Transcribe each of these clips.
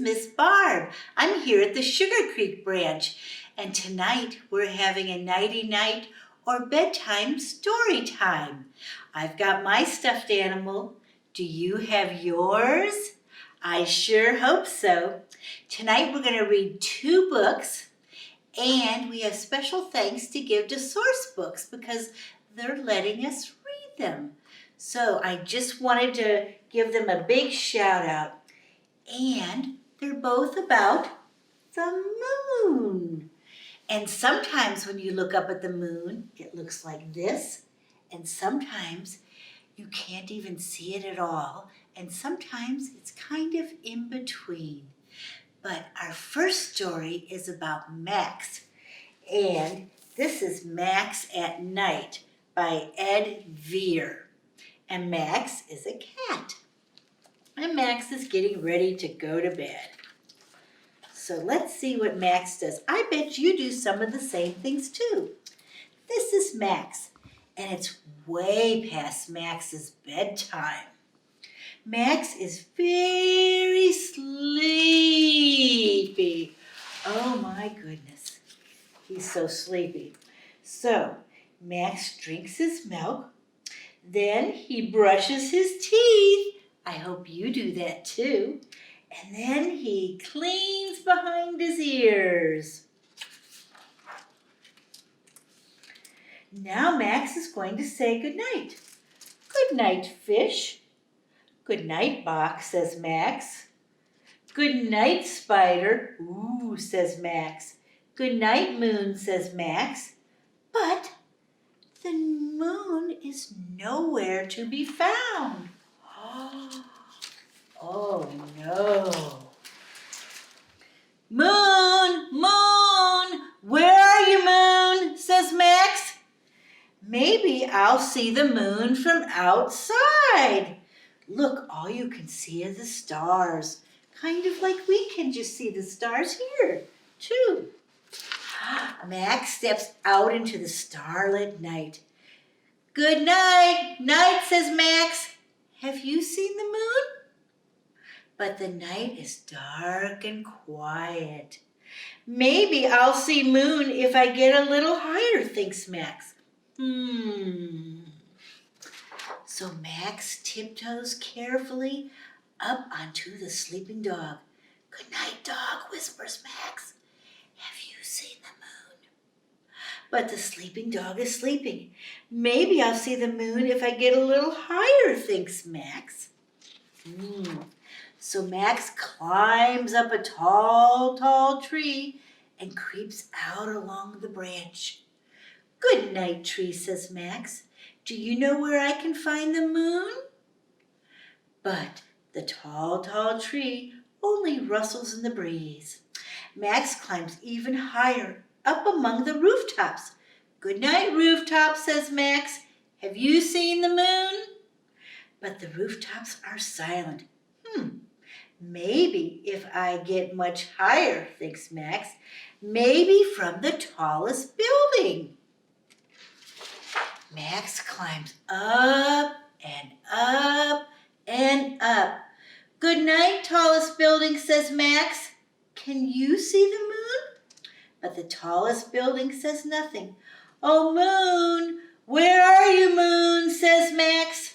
Miss Barb. I'm here at the Sugar Creek branch, and tonight we're having a nighty night or bedtime story time. I've got my stuffed animal. Do you have yours? I sure hope so. Tonight we're going to read 2 books, and we have special thanks to give to Source Books because they're letting us read them. So I just wanted to give them a big shout out. And they're both about the moon. And sometimes when you look up at the moon, it looks like this. And sometimes you can't even see it at all. And sometimes it's kind of in between. But our first story is about Max. And this is Max at Night by Ed Vere. And Max is a cat. And Max is getting ready to go to bed. So let's see what Max does. I bet you do some of the same things too. This is Max, and it's way past Max's bedtime. Max is very sleepy. Oh my goodness, he's so sleepy. So Max drinks his milk. Then he brushes his teeth. I hope you do that too. And then he cleans behind his ears. Now Max is going to say goodnight. Good night, fish. Good night, box, says Max. Good night, spider. Ooh, says Max. Good night, moon, says Max. But the moon is nowhere to be found. Oh no. Moon, moon, where are you, moon, says Max. Maybe I'll see the moon from outside. Look, all you can see are the stars. Kind of like we can just see the stars here, too. Max steps out into the starlit night. Good night, night, says Max. Have you seen the moon? But the night is dark and quiet. Maybe I'll see moon if I get a little higher, thinks Max. So Max tiptoes carefully up onto the sleeping dog. Good night, dog, whispers Max. Have you seen the moon? But the sleeping dog is sleeping. Maybe I'll see the moon if I get a little higher, thinks Max. So Max climbs up a tall, tall tree and creeps out along the branch. Good night, tree, says Max. Do you know where I can find the moon? But the tall, tall tree only rustles in the breeze. Max climbs even higher, up among the rooftops. Good night, rooftop, says Max. Have you seen the moon? But the rooftops are silent. Maybe if I get much higher, thinks Max, maybe from the tallest building. Max climbs up and up and up. Good night, tallest building, says Max. Can you see the moon? But the tallest building says nothing. Oh, moon, where are you, moon, says Max.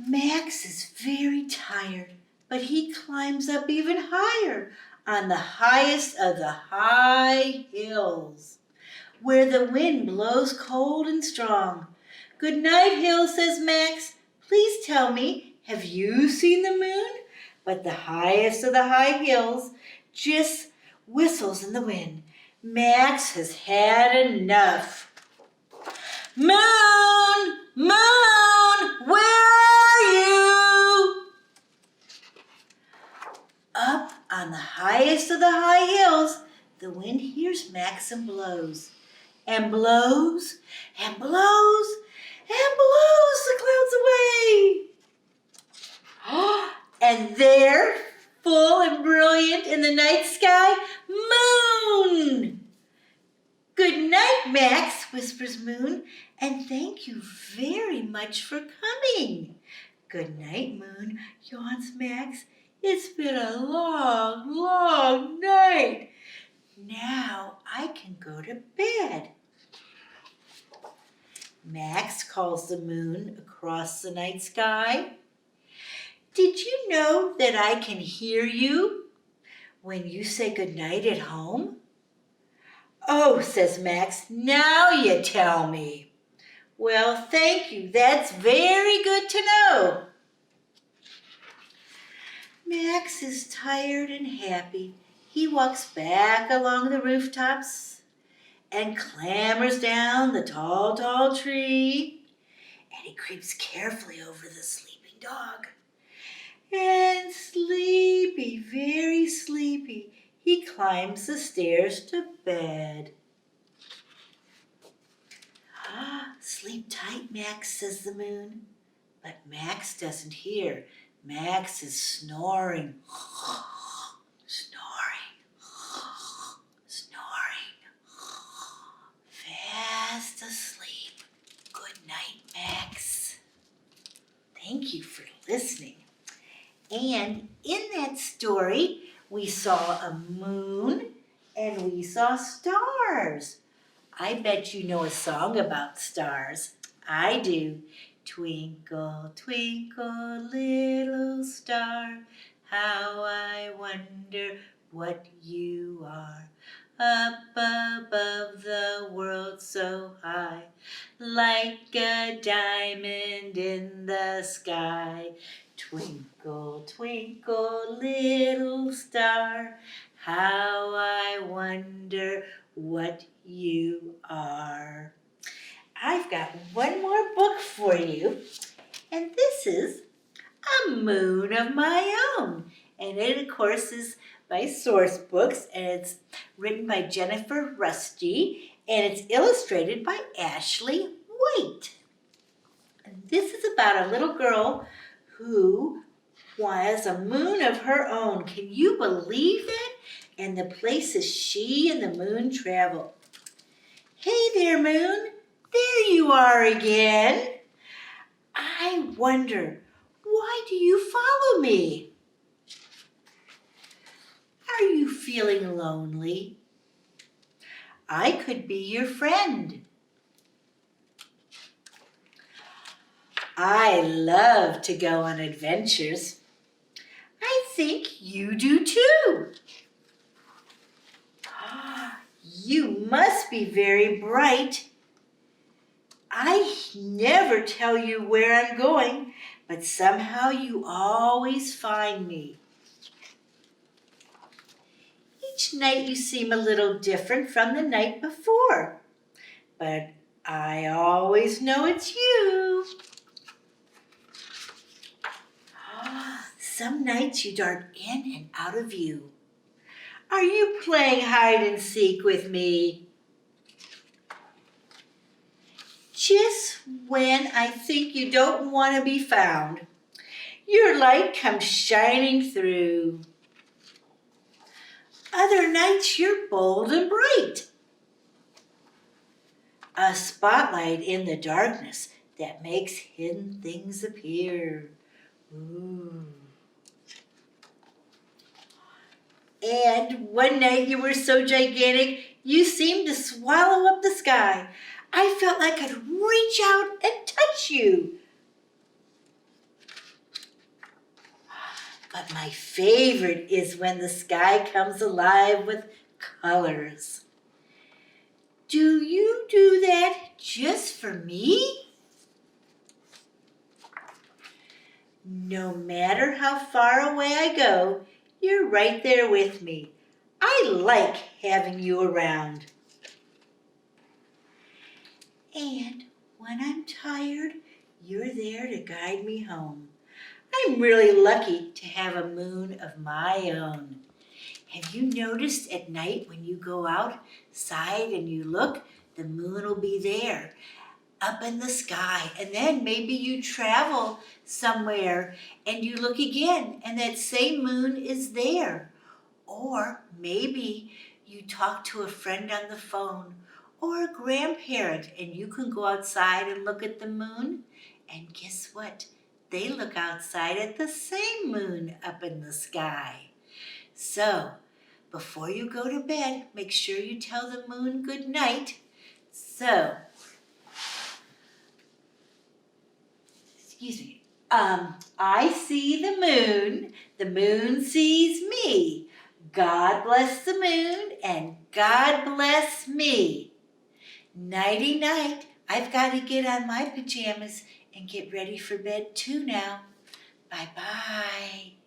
Max is very tired, but he climbs up even higher on the highest of the high hills, where the wind blows cold and strong. Good night, hill, says Max. Please tell me, have you seen the moon? But the highest of the high hills just whistles in the wind. Max has had enough. Moon, moon, where are you? Up on the highest of the high hills, the wind hears Max and blows. And blows, and blows, and blows the clouds away. And there, full and brilliant in the night sky, moon. Good night, Max, whispers Moon, and thank you very much for coming. Good night, Moon, yawns Max. It's been a long, long night. Now I can go to bed. Max calls the moon across the night sky. Did you know that I can hear you when you say goodnight at home? Oh, says Max, now you tell me. Well, thank you. That's very good to know. Max is tired and happy. He walks back along the rooftops and clambers down the tall, tall tree. And he creeps carefully over the sleeping dog. And sleepy, very sleepy, he climbs the stairs to bed. Sleep tight, Max, says the moon. But Max doesn't hear. Max is snoring. Snoring. Snoring. Fast asleep. Good night, Max. Thank you for listening. And in that story, we saw a moon and we saw stars. I bet you know a song about stars. I do. Twinkle, twinkle, little star, how I wonder what you are. Up above the world so high, like a diamond in the sky. Twinkle, twinkle, little star, how I wonder what you are. I've got one more book for you, and this is A Moon of My Own. And it, of course, is by Source Books, and it's written by Jennifer Rustgi, and it's illustrated by Ashley White. And this is about a little girl who has a moon of her own. Can you believe that? And the places she and the moon travel. Hey there, moon. There you are again. I wonder, why do you follow me? Are you feeling lonely? I could be your friend. I love to go on adventures. I think you do too. You must be very bright. I never tell you where I'm going, but somehow you always find me. Each night you seem a little different from the night before, but I always know it's you. Some nights you dart in and out of view. Are you playing hide and seek with me? Just when I think you don't want to be found, your light comes shining through. Other nights you're bold and bright. A spotlight in the darkness that makes hidden things appear. Ooh. And one night you were so gigantic, you seemed to swallow up the sky. I felt like I could reach out and touch you. But my favorite is when the sky comes alive with colors. Do you do that just for me? No matter how far away I go, you're right there with me. I like having you around. And when I'm tired, you're there to guide me home. I'm really lucky to have a moon of my own. Have you noticed at night when you go outside and you look, the moon will be there up in the sky. And then maybe you travel somewhere and you look again and that same moon is there. Or maybe you talk to a friend on the phone or a grandparent and you can go outside and look at the moon. And guess what? they look outside at the same moon up in the sky. So, before you go to bed, make sure you tell the moon good night. So, excuse me. I see the moon sees me. God bless the moon and God bless me. Nighty night. I've got to get on my pajamas and get ready for bed too now. Bye-bye.